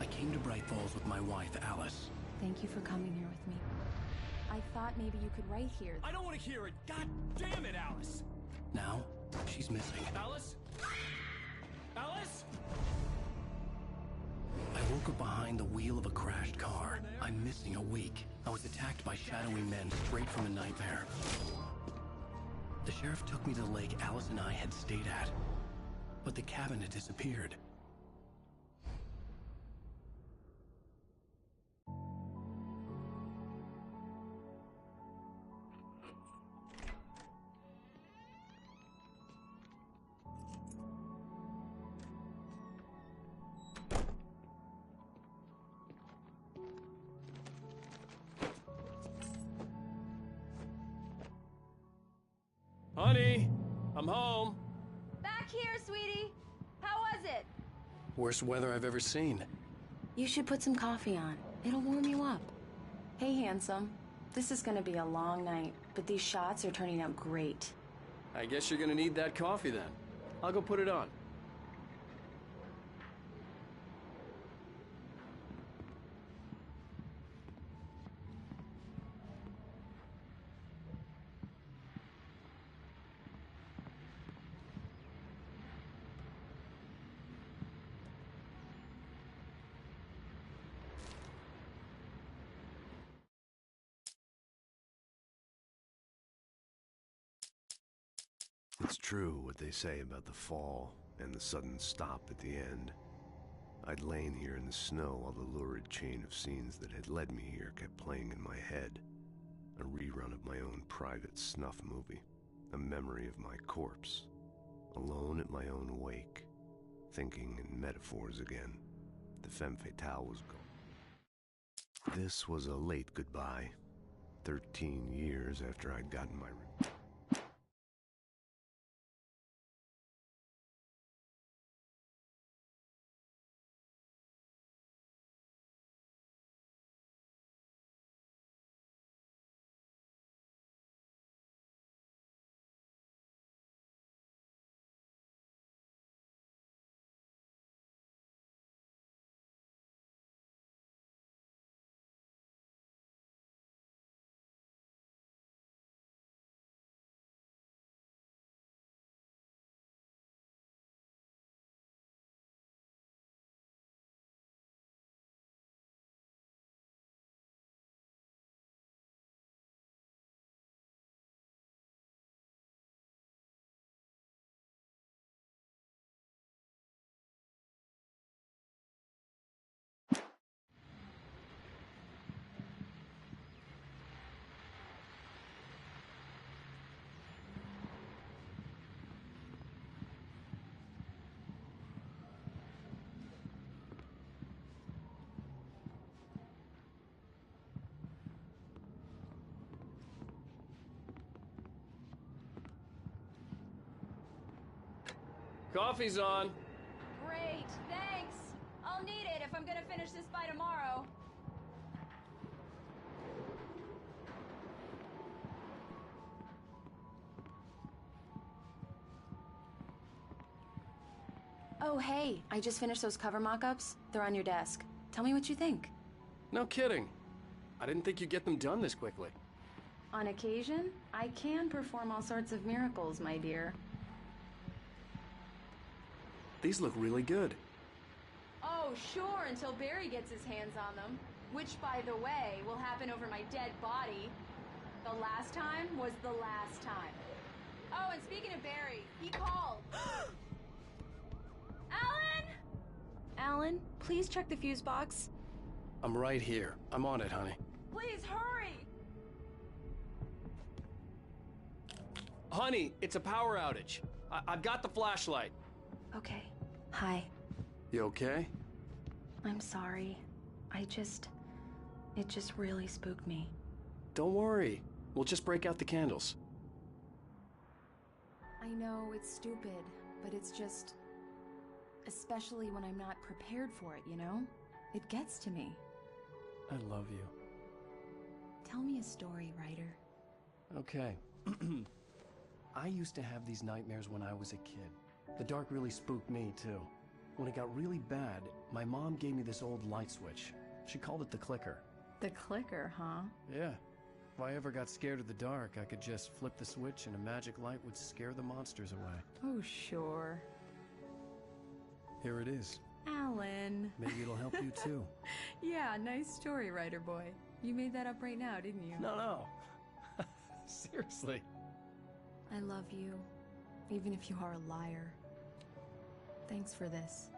I came to Bright Falls with my wife, Alice. Thank you for coming here with me. I thought maybe you could write here. I don't want to hear it! God damn it, Alice! Now, she's missing. Alice? Alice? I woke up behind the wheel of a crashed car. I'm missing a week. I was attacked by shadowy men straight from a nightmare. The sheriff took me to the lake Alice and I had stayed at, but the cabin had disappeared. Honey, I'm home. Back here, sweetie. How was it? Worst weather I've ever seen. You should put some coffee on. It'll warm you up. Hey, handsome. This is gonna be a long night, but these shots are turning out great. I guess you're gonna need that coffee then. I'll go put it on. It's true what they say about the fall and the sudden stop at the end. I'd lain here in the snow while the lurid chain of scenes that had led me here kept playing in my head. A rerun of my own private snuff movie. A memory of my corpse. Alone at my own wake. Thinking in metaphors again. The femme fatale was gone. This was a late goodbye. 13 years after I'd gotten my... Coffee's on. Great, thanks. I'll need it if I'm gonna finish this by tomorrow. Oh, hey, I just finished those cover mock-ups. They're on your desk. Tell me what you think. No kidding. I didn't think you'd get them done this quickly. On occasion, I can perform all sorts of miracles, my dear. These look really good. Oh, sure, until Barry gets his hands on them. Which, by the way, will happen over my dead body. The last time was the last time. Oh, and speaking of Barry, he called. Alan! Alan, please check the fuse box. I'm right here. I'm on it, honey. Please, hurry! Honey, it's a power outage. I've got the flashlight. Okay. Hi. You okay? I'm sorry. It just really spooked me. Don't worry. We'll just break out the candles. I know it's stupid, but it's just... especially when I'm not prepared for it, you know? It gets to me. I love you. Tell me a story, writer. Okay. I used to have these nightmares when I was a kid. The dark really spooked me, too. When it got really bad, my mom gave me this old light switch. She called it the clicker. The clicker, huh? Yeah. If I ever got scared of the dark, I could just flip the switch and a magic light would scare the monsters away. Oh, sure. Here it is. Alan. Maybe it'll help you too. Yeah, nice story, writer boy. You made that up right now, didn't you? No. Seriously. I love you, even if you are a liar. Thanks for this.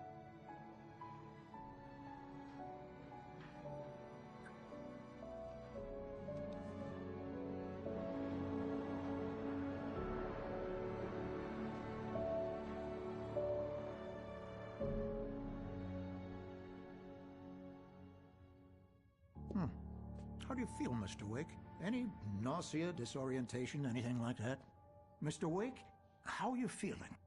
How do you feel, Mr. Wake? Any nausea, disorientation, anything like that? Mr. Wake, how are you feeling?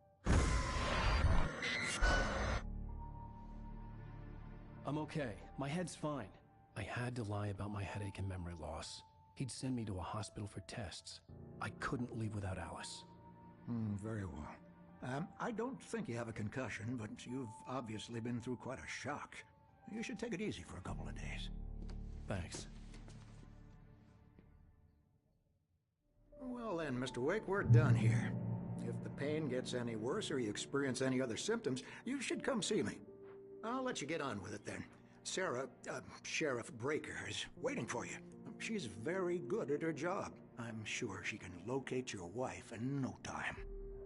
I'm okay. My head's fine. I had to lie about my headache and memory loss. He'd send me to a hospital for tests. I couldn't leave without Alice. Very well. I don't think you have a concussion, but you've obviously been through quite a shock. You should take it easy for a couple of days. Thanks. Well then, Mr. Wake, we're done here. If the pain gets any worse or you experience any other symptoms, you should come see me. I'll let you get on with it then. Sarah, Sheriff Breaker, is waiting for you. She's very good at her job. I'm sure she can locate your wife in no time.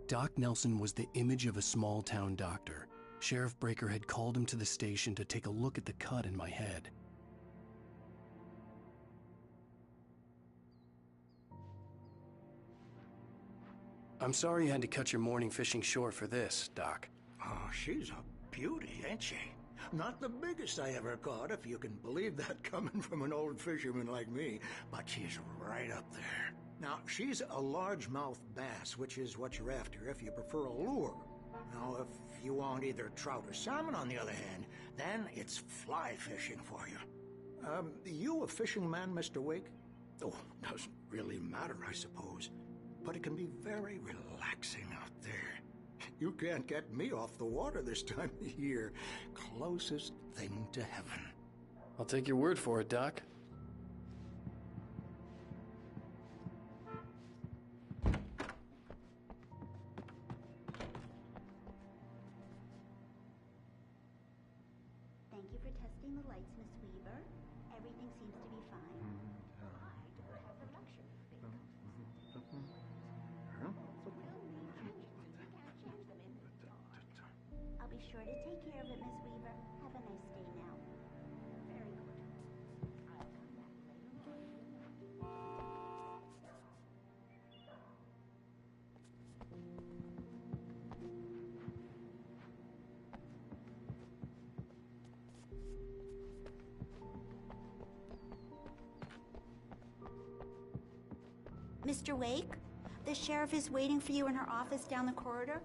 Doc Nelson was the image of a small-town doctor. Sheriff Breaker had called him to the station to take a look at the cut in my head. I'm sorry you had to cut your morning fishing short for this, Doc. Oh, she's a beauty, ain't she? Not the biggest I ever caught, if you can believe that coming from an old fisherman like me, but she's right up there. Now, she's a largemouth bass, which is what you're after if you prefer a lure. Now, if you want either trout or salmon, on the other hand, then it's fly fishing for you. You a fishing man, Mr. Wake? Oh, doesn't really matter, I suppose. But it can be very relaxing out there. You can't get me off the water this time of year. Closest thing to heaven. I'll take your word for it, Doc. Thank you for testing the lights, Miss Weaver. Everything seems to be fine. I don't have the luxury of being consistent. We'll need changes. You can't change them in the dark. I'll be sure to take care of it, Miss Weaver. Have a nice day now. Very good. I'll come back later on. Mr. Wake, the sheriff is waiting for you in her office down the corridor.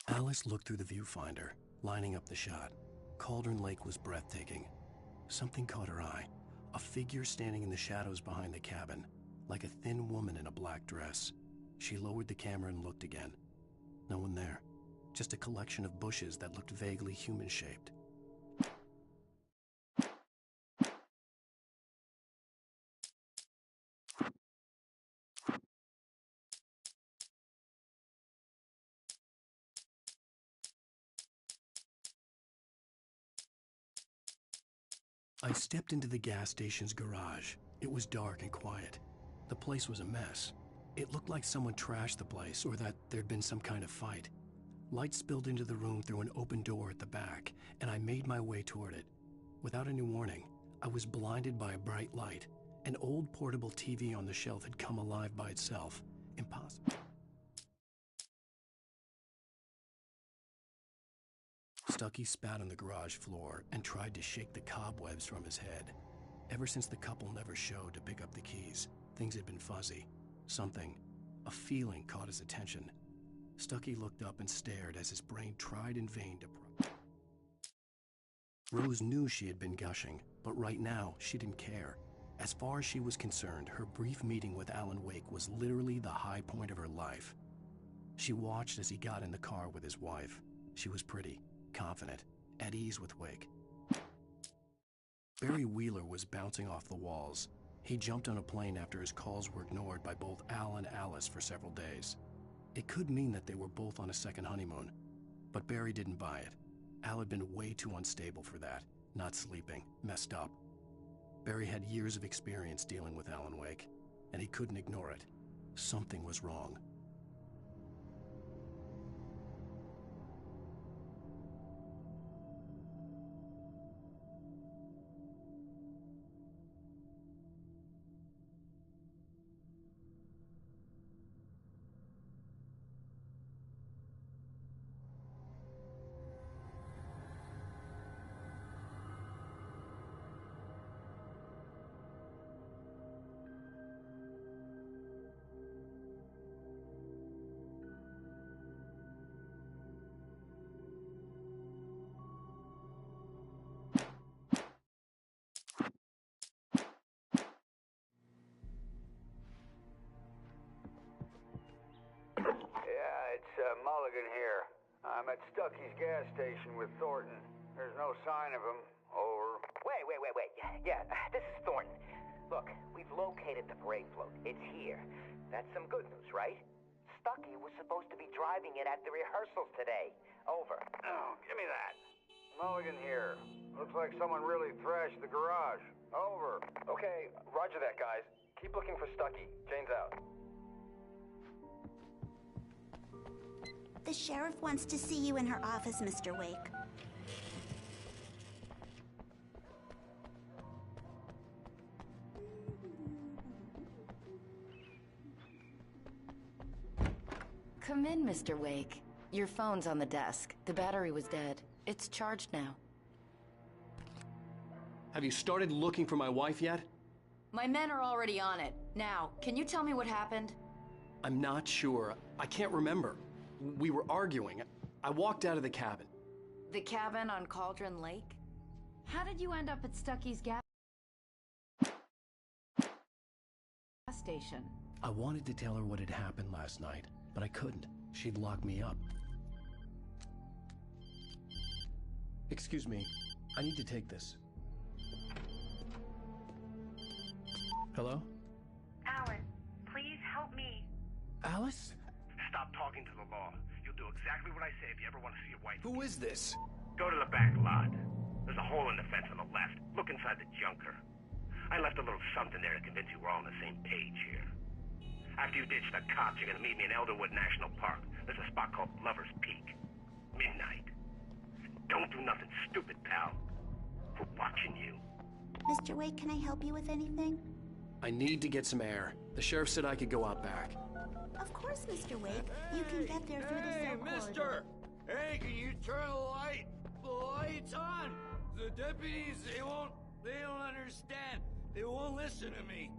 Alice looked through the viewfinder, lining up the shot. Cauldron Lake was breathtaking. Something caught her eye. A figure standing in the shadows behind the cabin, like a thin woman in a black dress. She lowered the camera and looked again. No one there. Just a collection of bushes that looked vaguely human-shaped. I stepped into the gas station's garage. It was dark and quiet. The place was a mess. It looked like someone trashed the place or that there'd been some kind of fight. Light spilled into the room through an open door at the back, and I made my way toward it. Without any warning, I was blinded by a bright light. An old portable TV on the shelf had come alive by itself. Impossible. Stucky spat on the garage floor and tried to shake the cobwebs from his head. Ever since the couple never showed to pick up the keys, things had been fuzzy. Something, a feeling caught his attention. Stucky looked up and stared as his brain tried in vain to Rose knew she had been gushing, but right now she didn't care. As far as she was concerned, her brief meeting with Alan Wake was literally the high point of her life. She watched as he got in the car with his wife. She was pretty, confident, at ease with Wake. Barry Wheeler was bouncing off the walls. He jumped on a plane after his calls were ignored by both Al and Alice for several days. It could mean that they were both on a second honeymoon, but Barry didn't buy it. Al had been way too unstable for that, not sleeping, messed up. Barry had years of experience dealing with Alan Wake, and he couldn't ignore it. Something was wrong. Mulligan here. I'm at Stucky's gas station with Thornton. There's no sign of him. Over. Wait. Yeah, this is Thornton. Look, we've located the parade float. It's here. That's some good news, right? Stucky was supposed to be driving it at the rehearsals today. Over. Oh, give me that. Mulligan here. Looks like someone really thrashed the garage. Over. Okay, roger that, guys. Keep looking for Stucky. Jane's out. The sheriff wants to see you in her office, Mr. Wake. Come in, Mr. Wake. Your phone's on the desk. The battery was dead. It's charged now. Have you started looking for my wife yet? My men are already on it. Now, can you tell me what happened? I'm not sure. I can't remember. We were arguing. I walked out of the cabin. The cabin on Cauldron Lake? How did you end up at Stucky's gas station? I wanted to tell her what had happened last night, but I couldn't. She'd lock me up. Excuse me, I need to take this. Hello? Alan, please help me. Alice? Stop talking to the law. You'll do exactly what I say if you ever want to see your wife. Who is this? Go to the back lot. There's a hole in the fence on the left. Look inside the junker. I left a little something there to convince you we're all on the same page here. After you ditch the cops, you're gonna meet me in Elderwood National Park. There's a spot called Lover's Peak. Midnight. Don't do nothing stupid, pal. We're watching you. Mr. Wake, can I help you with anything? I need to get some air. The sheriff said I could go out back. Of course, Mr. Wake. You can get there through the cell corridor. Mister! Hey, can you turn the light? The light's on! The deputies, they don't understand. They won't listen to me.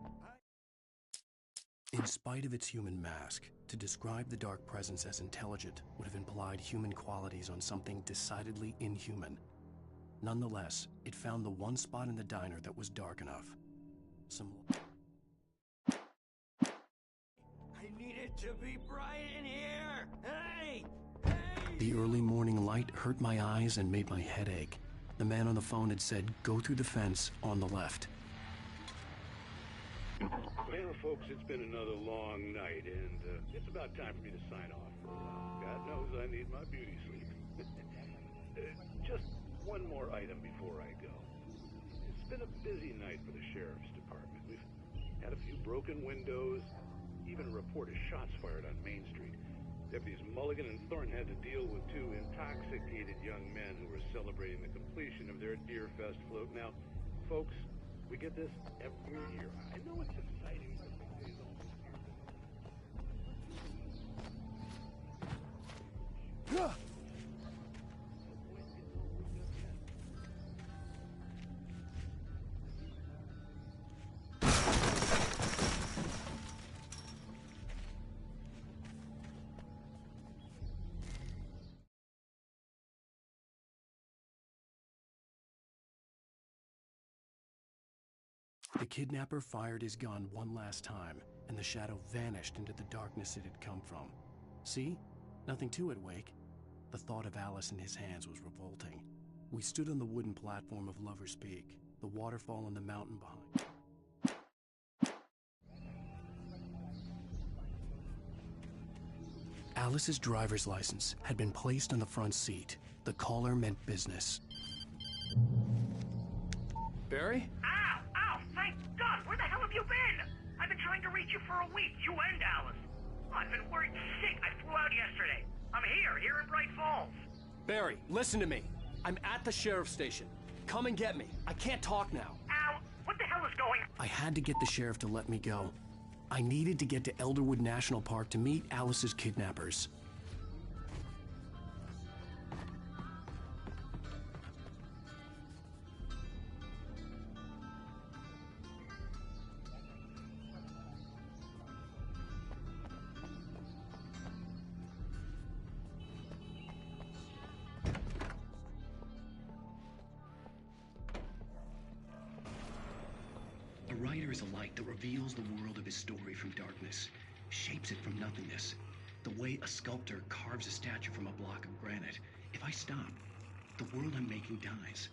In spite of its human mask, to describe the dark presence as intelligent would have implied human qualities on something decidedly inhuman. Nonetheless, it found the one spot in the diner that was dark enough. I need it to be bright in here! Hey! The early morning light hurt my eyes and made my head ache. The man on the phone had said, "Go through the fence on the left." Well, folks, it's been another long night, and it's about time for me to sign off for a while. God knows I need my beauty sleep. Just one more item before I go. It's been a busy night for the sheriff's department. We've had a few broken windows, even a report of shots fired on Main Street. Deputies Mulligan and Thornton had to deal with two intoxicated young men who were celebrating the completion of their Deer Fest float. Now, folks, we get this every year. I know it's exciting, but these days almost here. The kidnapper fired his gun one last time, and the shadow vanished into the darkness it had come from. See? Nothing to it, Wake. The thought of Alice in his hands was revolting. We stood on the wooden platform of Lover's Peak, the waterfall on the mountain behind. Alice's driver's license had been placed on the front seat. The caller meant business. Barry? Ow! Ow! Thank God! Where the hell have you been? I've been trying to reach you for a week, you and Alice. I've been worried sick. I flew out yesterday. I'm here in Bright Falls. Barry, listen to me. I'm at the sheriff's station. Come and get me. I can't talk now. Ow! What the hell is going on? I had to get the sheriff to let me go. I needed to get to Elderwood National Park to meet Alice's kidnappers. A writer is a light that reveals the world of his story from darkness, shapes it from nothingness. The way a sculptor carves a statue from a block of granite. If I stop, the world I'm making dies.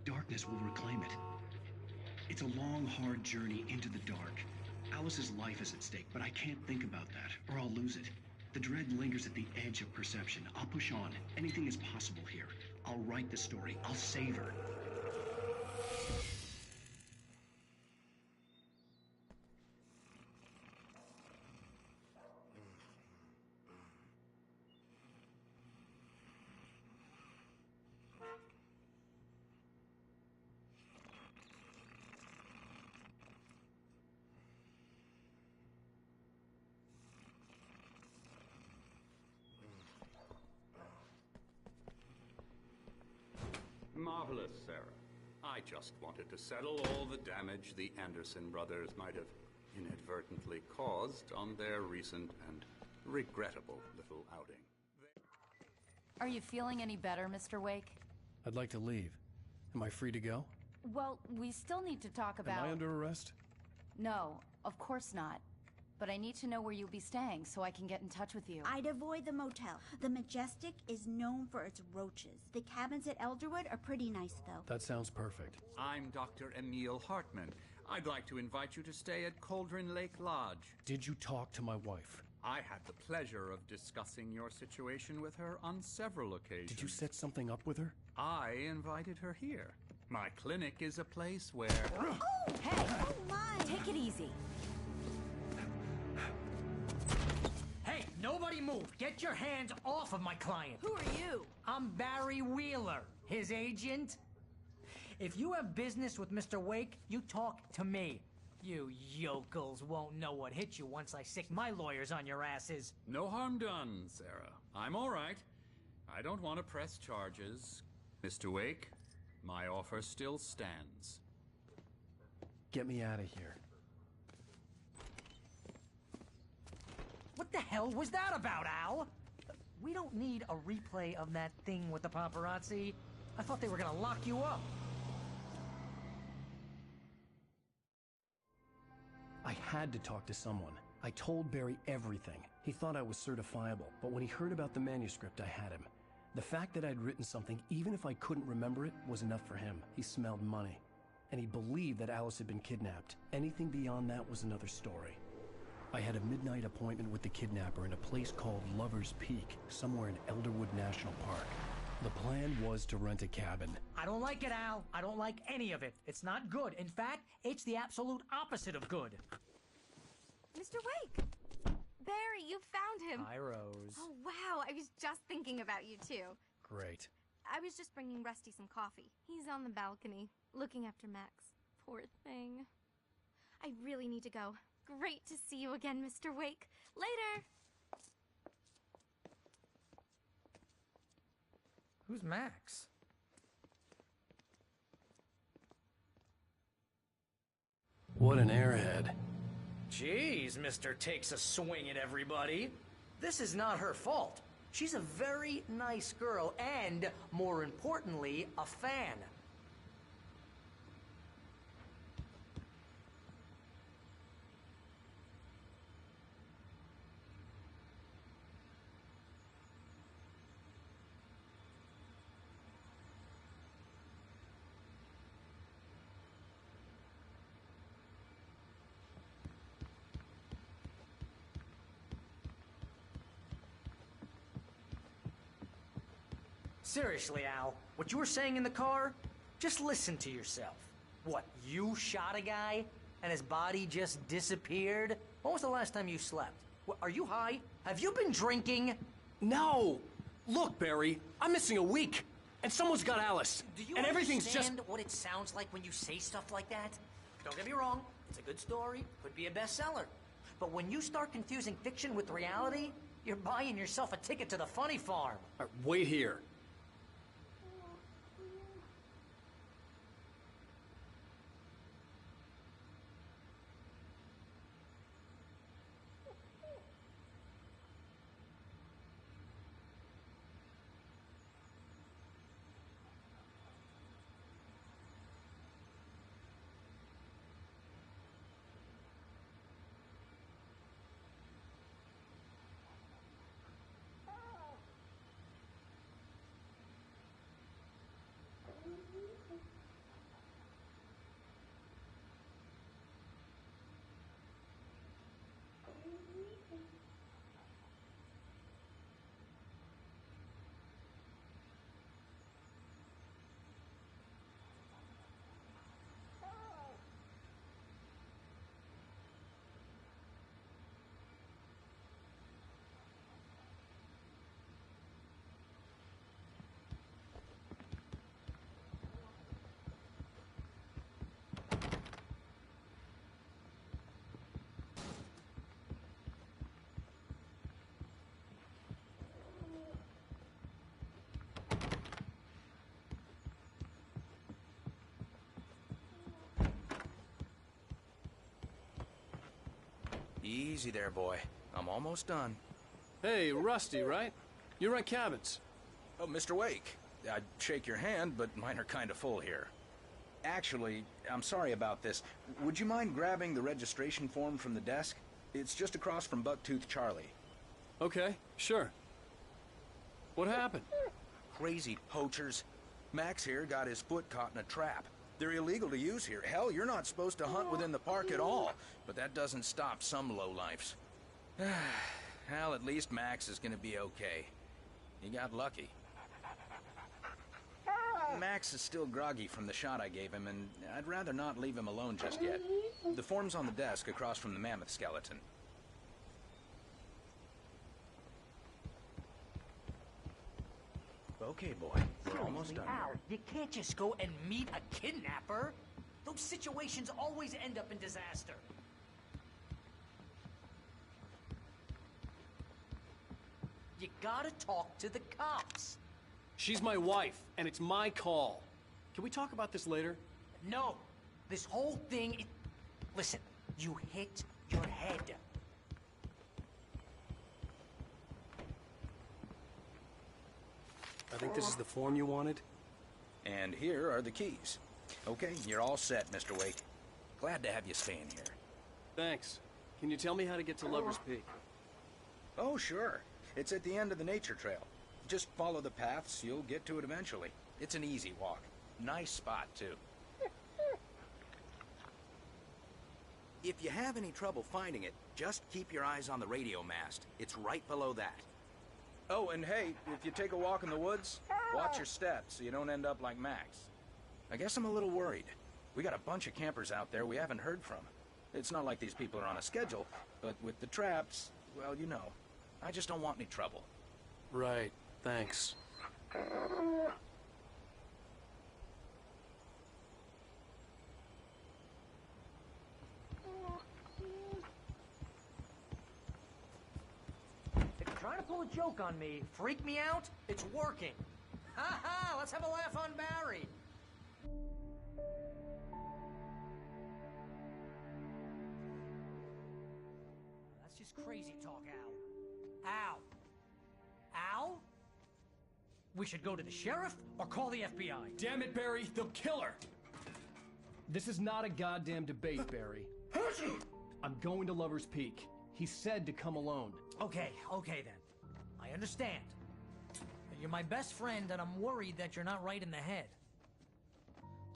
Darkness will reclaim it. It's a long, hard journey into the dark. Alice's life is at stake, but I can't think about that, or I'll lose it. The dread lingers at the edge of perception. I'll push on. Anything is possible here. I'll write the story. I'll save her. Marvelous, Sarah. I just wanted to settle all the damage the Anderson brothers might have inadvertently caused on their recent and regrettable little outing. Are you feeling any better, Mr. Wake? I'd like to leave. Am I free to go? Well, we still need to talk about... Am I under arrest? No, of course not. But I need to know where you'll be staying so I can get in touch with you. I'd avoid the motel. The Majestic is known for its roaches. The cabins at Elderwood are pretty nice, though. That sounds perfect. I'm Dr. Emil Hartman. I'd like to invite you to stay at Cauldron Lake Lodge. Did you talk to my wife? I had the pleasure of discussing your situation with her on several occasions. Did you set something up with her? I invited her here. My clinic is a place where... Oh, hey! Oh, my! Take it easy. Hey, nobody move! Get your hands off of my client! Who are you? I'm Barry Wheeler, his agent. If you have business with Mr. Wake, you talk to me. You yokels won't know what hit you once I sick my lawyers on your asses. No harm done, Sarah. I'm all right. I don't want to press charges. Mr. Wake, my offer still stands. Get me out of here. What the hell was that about, Al? We don't need a replay of that thing with the paparazzi. I thought they were gonna lock you up. I had to talk to someone. I told Barry everything. He thought I was certifiable, but when he heard about the manuscript, I had him. The fact that I'd written something, even if I couldn't remember it, was enough for him. He smelled money. And he believed that Alice had been kidnapped. Anything beyond that was another story. I had a midnight appointment with the kidnapper in a place called Lover's Peak, somewhere in Elderwood National Park. The plan was to rent a cabin. I don't like it, Al. I don't like any of it. It's not good. In fact, it's the absolute opposite of good. Mr. Wake! Barry, you found him! Hi, Rose. Oh, wow. I was just thinking about you, too. Great. I was just bringing Rusty some coffee. He's on the balcony, looking after Max. Poor thing. I really need to go. Great to see you again, Mr. Wake. Later! Who's Max? What an airhead. Jeez, Mr. Takes a swing at everybody. This is not her fault. She's a very nice girl and, more importantly, a fan. Seriously, Al, what you were saying in the car, just listen to yourself. What, you shot a guy and his body just disappeared? When was the last time you slept? What, are you high? Have you been drinking? No! Look, Barry, I'm missing a week. And someone's got Alice. Do you and everything's just... understand what it sounds like when you say stuff like that? Don't get me wrong, it's a good story, could be a bestseller. But when you start confusing fiction with reality, you're buying yourself a ticket to the funny farm. Wait here. Easy there, boy. I'm almost done. Hey, Rusty, right? You rent cabins. Oh, Mr. Wake. I'd shake your hand, but mine are kind of full here. Actually, I'm sorry about this. Would you mind grabbing the registration form from the desk? It's just across from Bucktooth Charlie. Okay, sure. What happened? Crazy poachers. Max here got his foot caught in a trap. They're illegal to use here. Hell, you're not supposed to hunt within the park at all. But that doesn't stop some lowlifes. Well, at least Max is gonna be okay. He got lucky. Max is still groggy from the shot I gave him, and I'd rather not leave him alone just yet. The form's on the desk across from the mammoth skeleton. Okay, boy. We're almost done. Al, you can't just go and meet a kidnapper. Those situations always end up in disaster. You gotta talk to the cops. She's my wife, and it's my call. Can we talk about this later? No. This whole thing... Listen, you hit your head. I think this is the form you wanted. And here are the keys. Okay, you're all set, Mr. Wake. Glad to have you staying here. Thanks. Can you tell me how to get to Lover's Peak? Oh, sure. It's at the end of the nature trail. Just follow the paths, you'll get to it eventually. It's an easy walk. Nice spot, too. If you have any trouble finding it, just keep your eyes on the radio mast. It's right below that. Oh, and hey, if you take a walk in the woods, watch your steps so you don't end up like Max. I guess I'm a little worried. We got a bunch of campers out there we haven't heard from. It's not like these people are on a schedule, but with the traps, well, you know. I just don't want any trouble. Right, thanks. If you're trying to pull a joke on me, freak me out, it's working. Ha ha, let's have a laugh on Barry. That's just crazy talk, Al. Al? Al? We should go to the sheriff or call the FBI. Damn it, Barry, they'll kill her! This is not a goddamn debate, Barry. I'm going to Lover's Peak. He said to come alone. Okay then. I understand. You're my best friend, and I'm worried that you're not right in the head.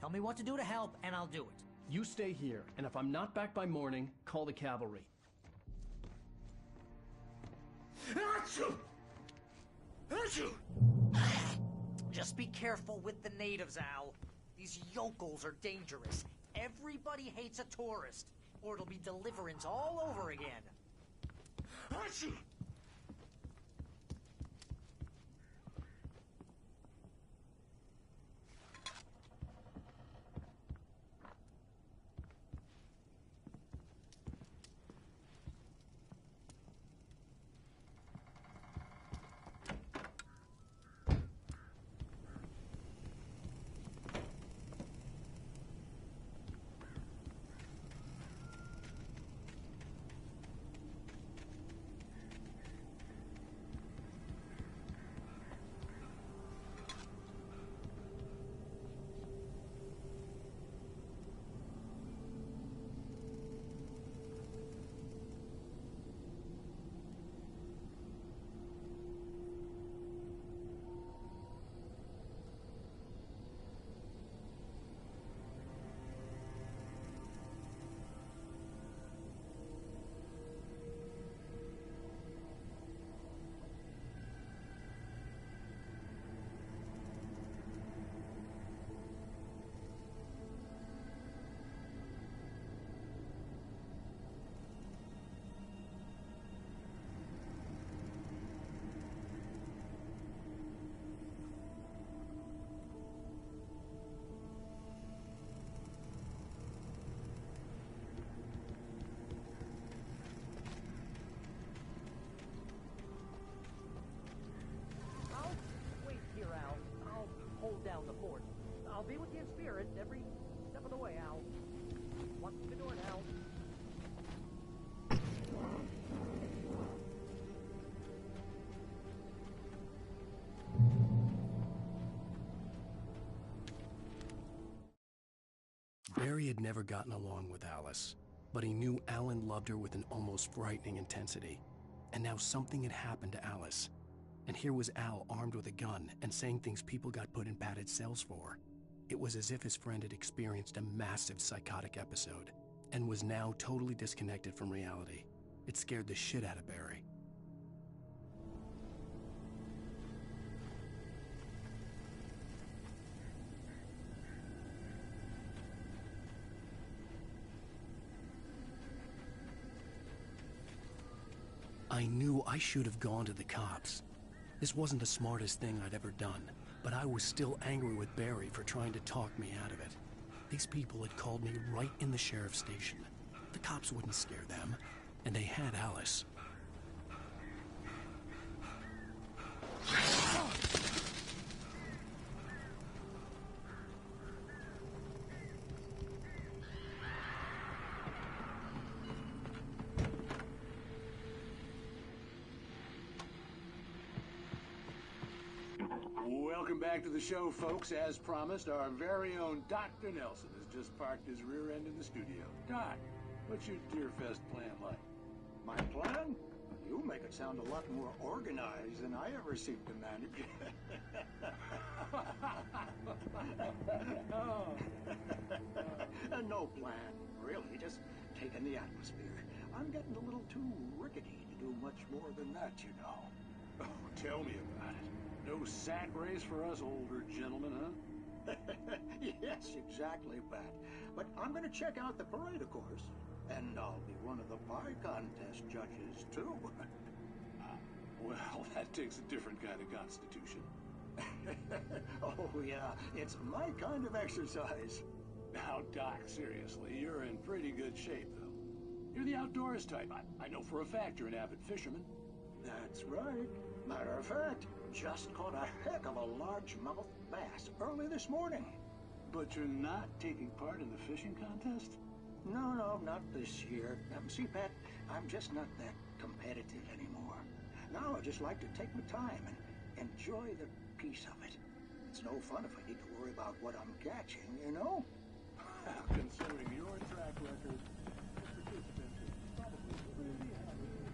Tell me what to do to help, and I'll do it. You stay here, and if I'm not back by morning, call the cavalry. Just be careful with the natives, Al. These yokels are dangerous. Everybody hates a tourist, or it'll be deliverance all over again. Archie! Down the fort. I'll be with you in spirit every step of the way, Al. Watch the door now. Barry had never gotten along with Alice, but he knew Alan loved her with an almost frightening intensity. And now something had happened to Alice. And here was Al armed with a gun and saying things people got put in padded cells for. It was as if his friend had experienced a massive psychotic episode and was now totally disconnected from reality. It scared the shit out of Barry. I knew I should have gone to the cops. This wasn't the smartest thing I'd ever done, but I was still angry with Barry for trying to talk me out of it. These people had called me right in the sheriff's station. The cops wouldn't scare them, and they had Alice. Welcome back to the show, folks. As promised, our very own Dr. Nelson has just parked his rear end in the studio. Doc, what's your Deerfest plan like? My plan? You make it sound a lot more organized than I ever seem to manage. No plan, really. Just taking the atmosphere. I'm getting a little too rickety to do much more than that, you know. Oh, tell me about it. No sack race for us older gentlemen, huh? Yes, exactly, Pat. But I'm going to check out the parade, of course. And I'll be one of the pie contest judges, too. Well, that takes a different kind of constitution. Oh, yeah. It's my kind of exercise. Now, Doc, seriously, you're in pretty good shape, though. You're the outdoors type. I know for a fact you're an avid fisherman. That's right. Matter of fact, just caught a heck of a largemouth bass early this morning. But you're not taking part in the fishing contest? No, not this year. See, Pat, I'm just not that competitive anymore. Now I just like to take my time and enjoy the peace of it. It's no fun if I need to worry about what I'm catching, you know? Considering your track record, participants is probably pretty average.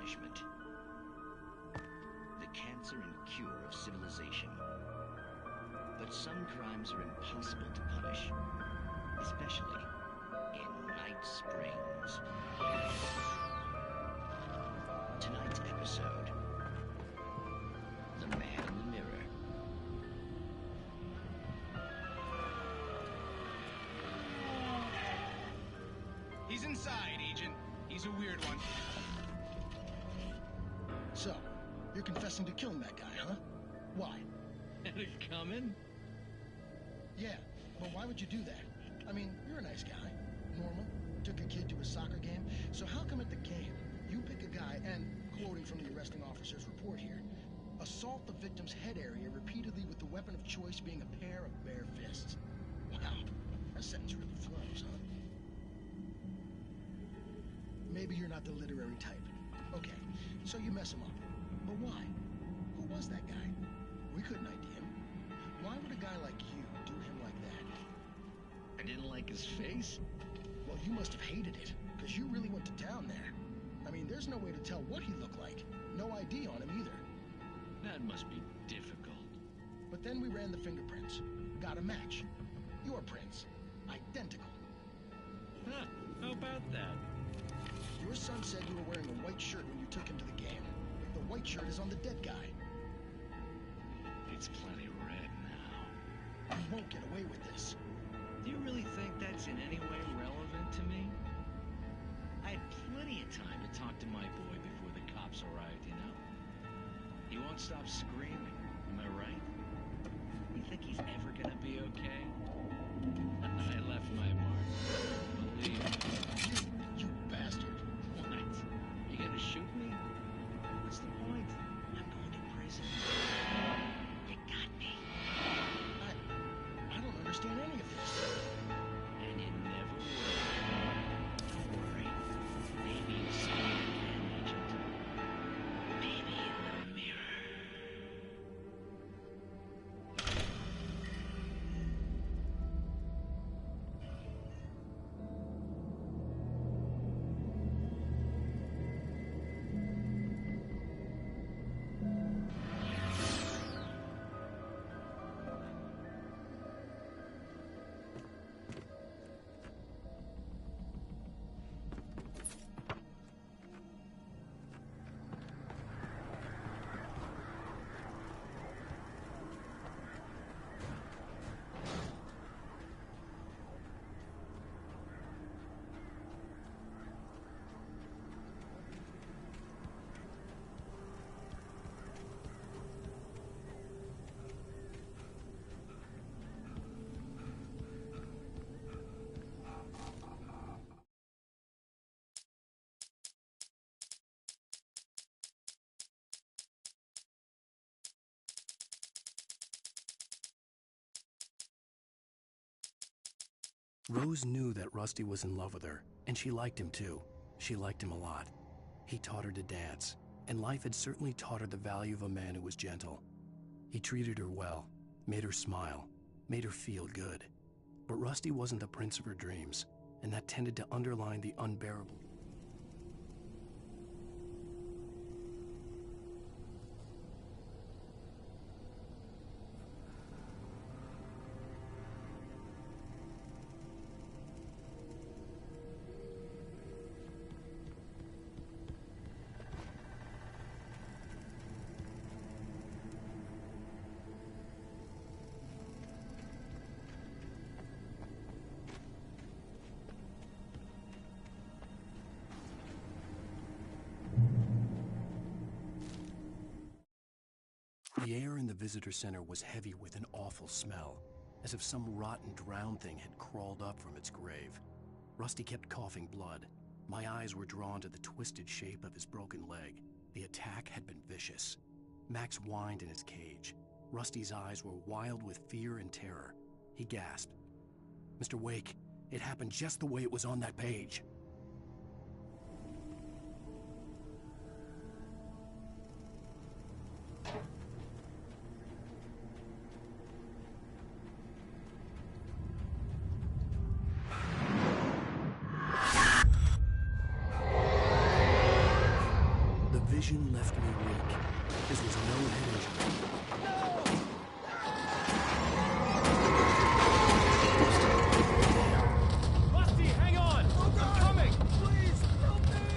punishment. The cancer and cure of civilization. But some crimes are impossible to punish, especially in Night Springs. Tonight's episode, The Man in the Mirror. He's inside, Agent. He's a weird one. So, you're confessing to killing that guy, huh? Why? Had it coming? Yeah, but why would you do that? I mean, you're a nice guy. Normal. Took a kid to a soccer game. So how come at the game, you pick a guy and, quoting from the arresting officer's report here, assault the victim's head area repeatedly with the weapon of choice being a pair of bare fists? Wow, that sentence really flows, huh? Maybe you're not the literary type. Okay, so you mess him up. But why? Who was that guy? We couldn't ID him. Why would a guy like you do him like that? I didn't like his face? Well, you must have hated it, because you really went to town there. I mean, there's no way to tell what he looked like. No ID on him either. That must be difficult. But then we ran the fingerprints. Got a match. Your prints. Identical. Huh, how about that? Your son said you were wearing a white shirt when you took him to the game. The white shirt is on the dead guy. It's plenty red now. You won't get away with this. Do you really think that's in any way relevant to me? I had plenty of time to talk to my boy before the cops arrived, you know? He won't stop screaming, am I right? You think he's ever gonna be okay? I left my mark. Believe me. You bastard. What? You gonna shoot me? What's the point? I'm going to prison. You got me. I don't understand any of this. And you never will. Don't worry. Maybe you'll see me again, Agent. Maybe in the mirror. Rose knew that Rusty was in love with her, and she liked him too. She liked him a lot. He taught her to dance, and life had certainly taught her the value of a man who was gentle. He treated her well, made her smile, made her feel good. But Rusty wasn't the prince of her dreams, and that tended to underline the unbearable. The air in the visitor center was heavy with an awful smell, as if some rotten drowned thing had crawled up from its grave. Rusty kept coughing blood. My eyes were drawn to the twisted shape of his broken leg. The attack had been vicious. Max whined in his cage. Rusty's eyes were wild with fear and terror. He gasped. "Mr. Wake, it happened just the way it was on that page." The vision left me weak. This was no head injury. Rusty, hang on! I'm coming! Please, help me!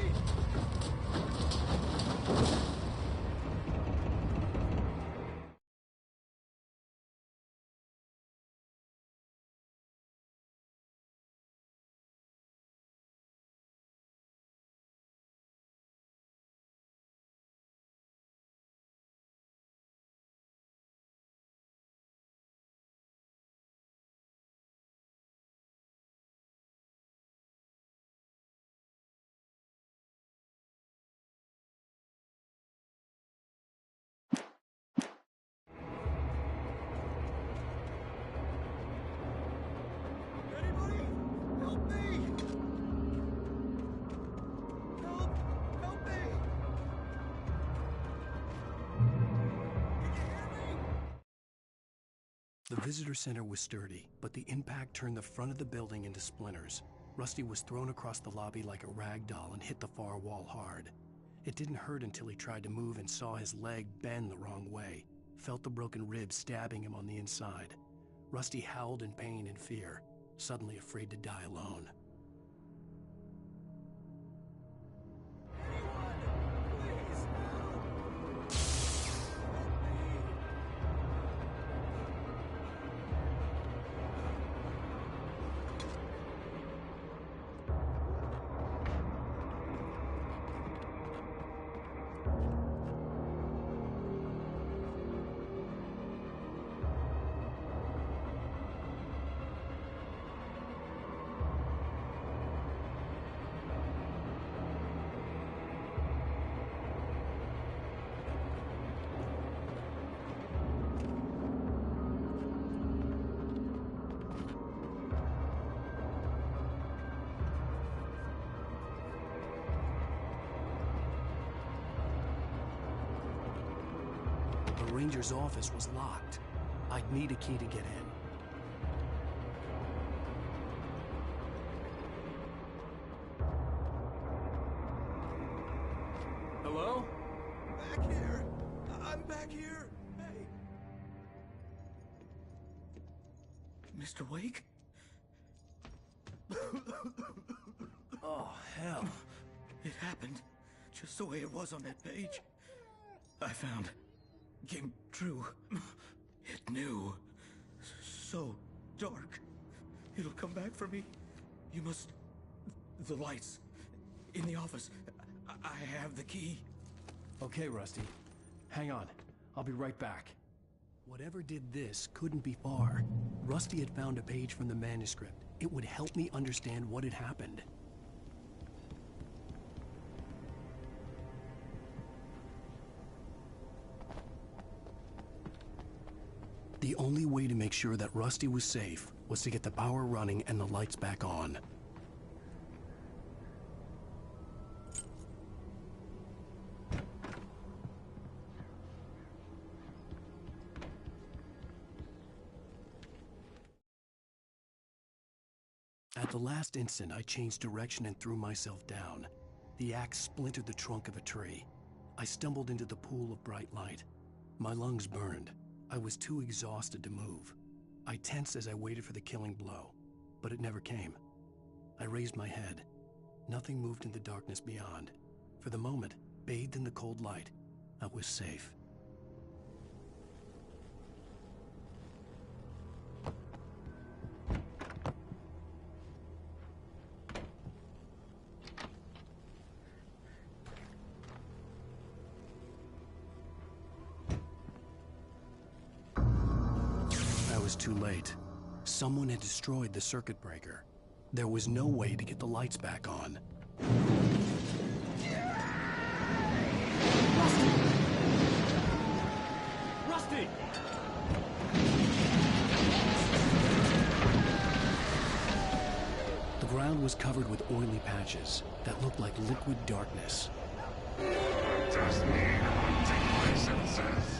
Anybody? Help me! Help me! The visitor center was sturdy, but the impact turned the front of the building into splinters. Rusty was thrown across the lobby like a rag doll and hit the far wall hard. It didn't hurt until he tried to move and saw his leg bend the wrong way, felt the broken rib stabbing him on the inside. Rusty howled in pain and fear, suddenly afraid to die alone. The ranger's office was locked. I'd need a key to get in. Hello? Back here! I'm back here! Hey! Mr. Wake? Oh, hell. It happened just the way it was on that page. I found. Came true. It knew. So dark. It'll come back for me. You must... The lights. In the office. I have the key. Okay, Rusty. Hang on. I'll be right back. Whatever did this couldn't be far. Rusty had found a page from the manuscript. It would help me understand what had happened. The only way to make sure that Rusty was safe was to get the power running and the lights back on. At the last instant, I changed direction and threw myself down. The axe splintered the trunk of a tree. I stumbled into the pool of bright light. My lungs burned. I was too exhausted to move. I tensed as I waited for the killing blow, but it never came. I raised my head. Nothing moved in the darkness beyond. For the moment, bathed in the cold light, I was safe. Too late. Someone had destroyed the circuit breaker. There was no way to get the lights back on. Rusty! The ground was covered with oily patches that looked like liquid darkness. Just need hunting licenses.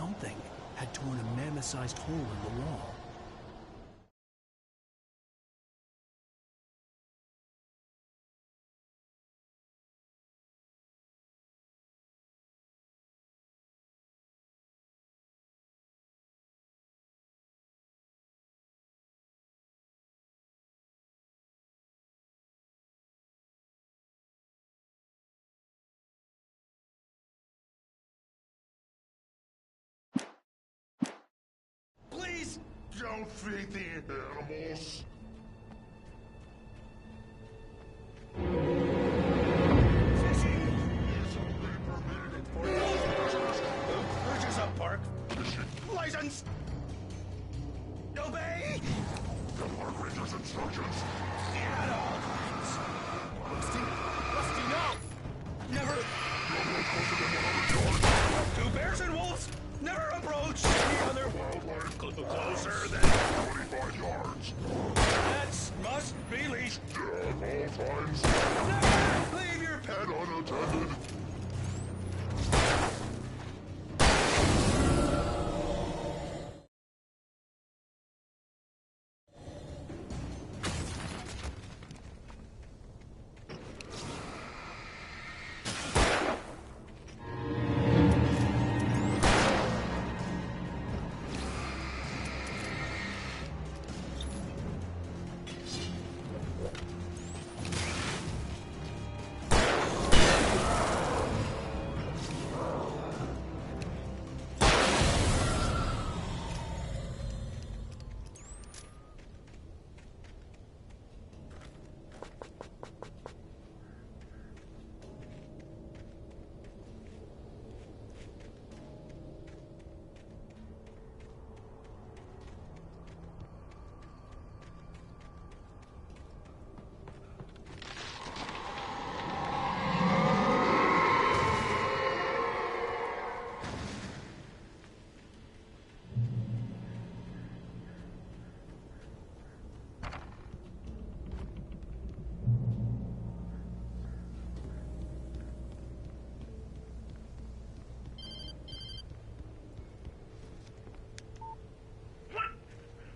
something had torn a mammoth-sized hole in the wall. Please! Don't feed the animals. Fishing is only permitted in 4,000 acres. Bridges up, Park. License! Obey! The park ranger's instructions. At all times. Rusty? Rusty, no! Never... You're no closer than 100 yards. Two bears and wolves! Never approach any other Wildlife closer than 25 yards. That must be leashed. At all times. Never leave your pet Unattended.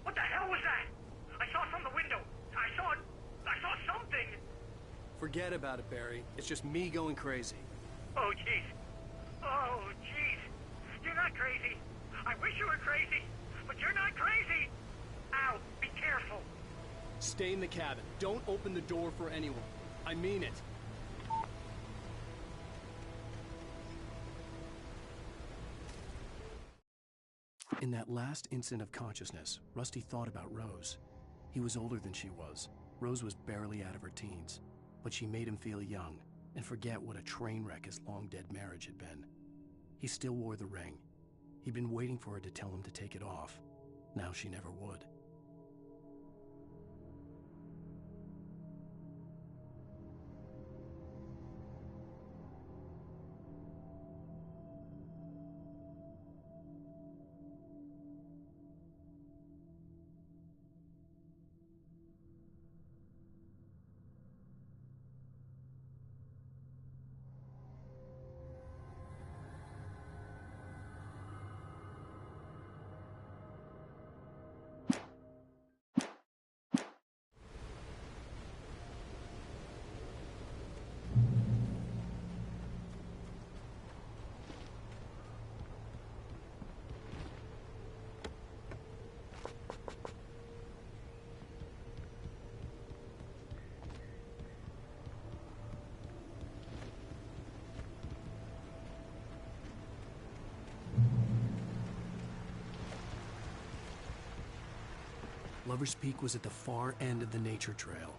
What the hell was that? I saw from the window. I saw something. Forget about it, Barry. It's just me going crazy. Oh, jeez. Oh, jeez. You're not crazy. I wish you were crazy, but you're not crazy. Ow, be careful. Stay in the cabin. Don't open the door for anyone. I mean it. In that last instant of consciousness, Rusty thought about Rose. He was older than she was. Rose was barely out of her teens, but she made him feel young and forget what a train wreck his long-dead marriage had been. He still wore the ring. He'd been waiting for her to tell him to take it off. Now she never would. Lover's Peak was at the far end of the nature trail.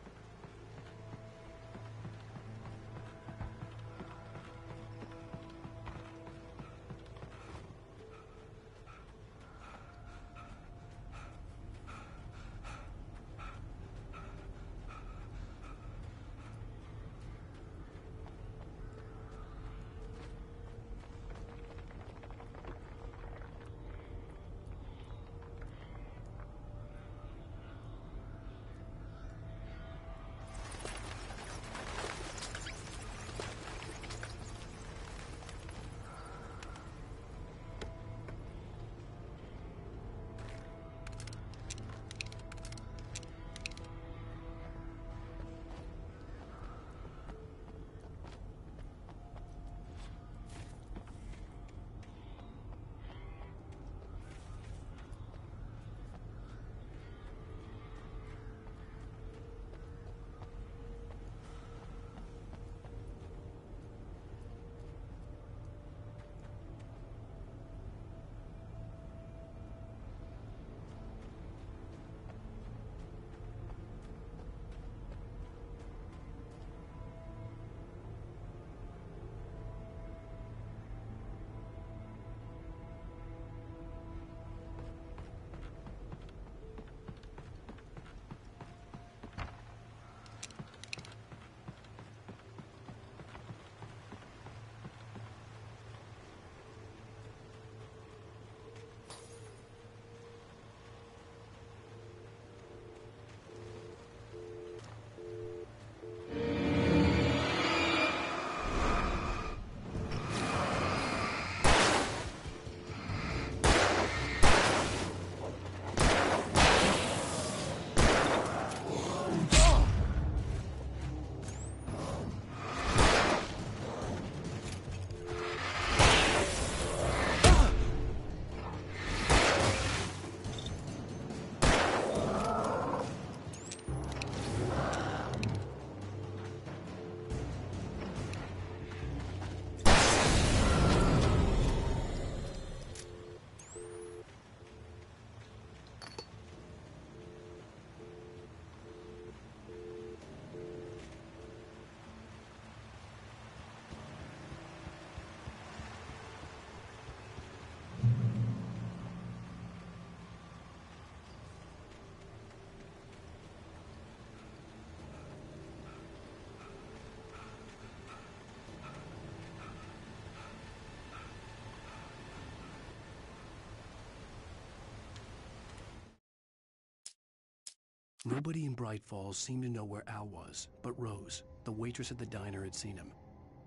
Nobody in Bright Falls seemed to know where Al was, but Rose, the waitress at the diner, had seen him.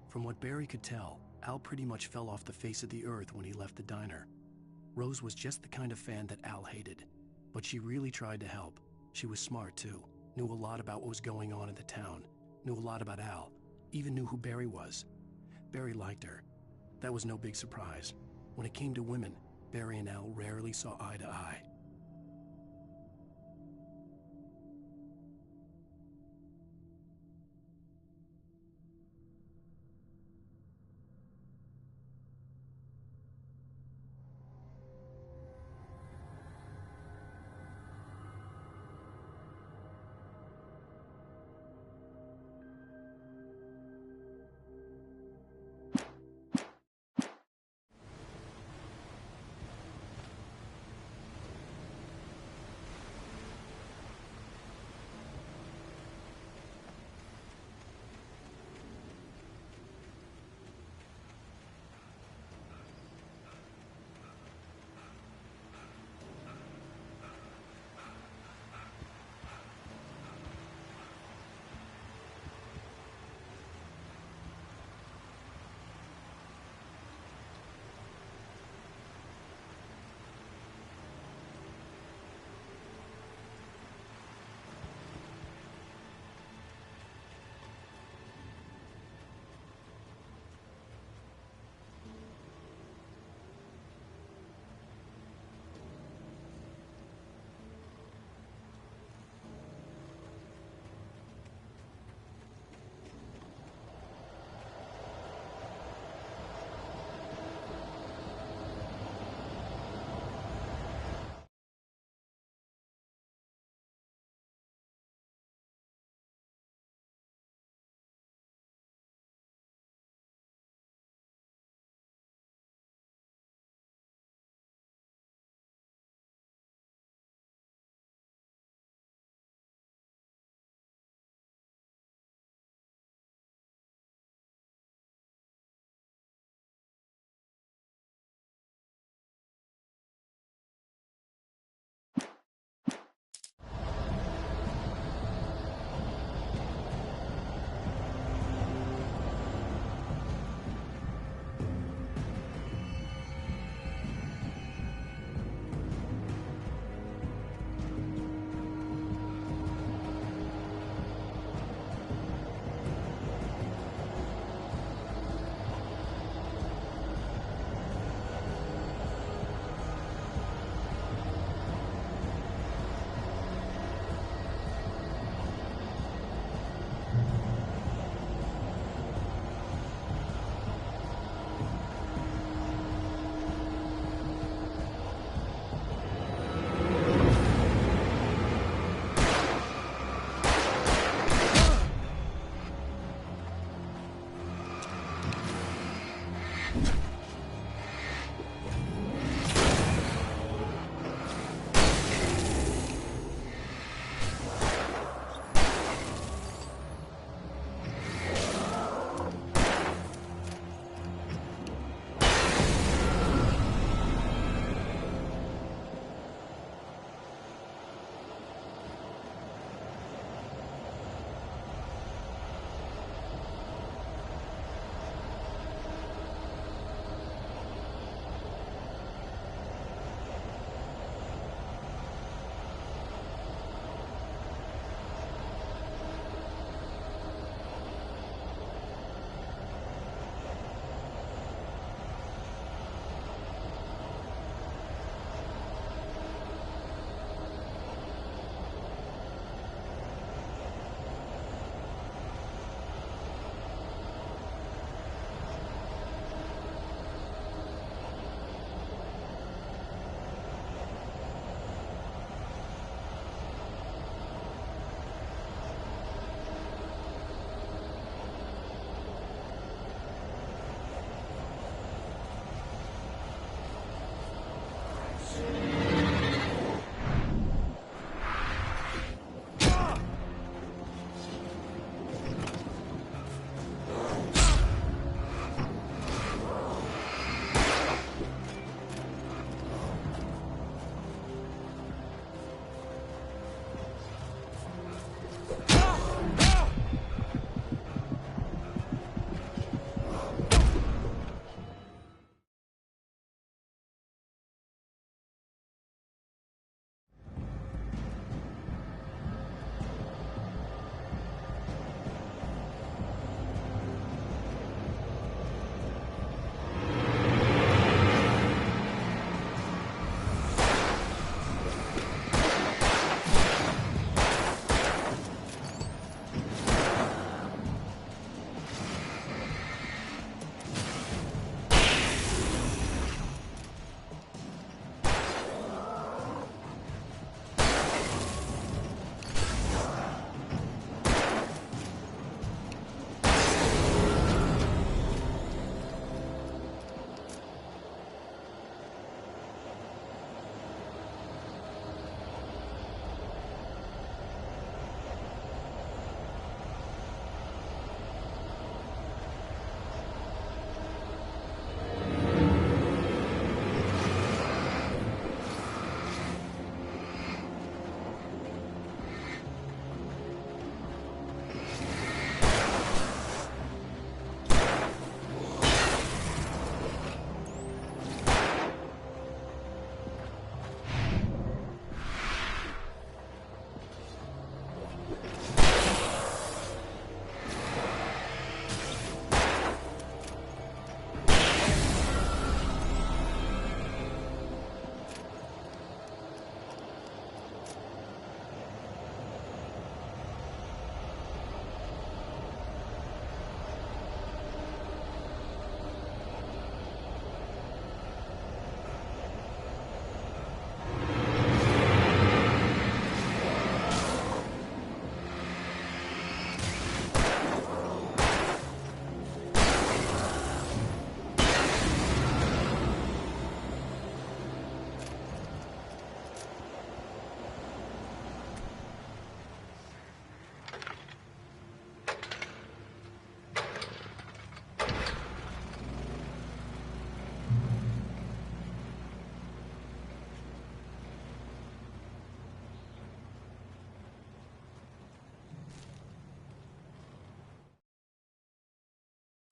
From what Barry could tell, Al pretty much fell off the face of the earth when he left the diner. Rose was just the kind of fan that Al hated, but she really tried to help. She was smart, too, knew a lot about what was going on in the town, knew a lot about Al, even knew who Barry was. Barry liked her. That was no big surprise. When it came to women, Barry and Al rarely saw eye to eye.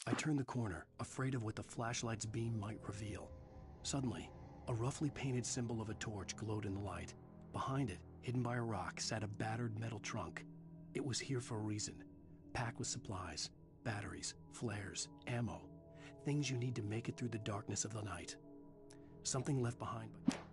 I turned the corner, afraid of what the flashlight's beam might reveal. Suddenly, a roughly painted symbol of a torch glowed in the light. Behind it, hidden by a rock, sat a battered metal trunk. It was here for a reason, packed with supplies, batteries, flares, ammo, things you need to make it through the darkness of the night. Something left behind by...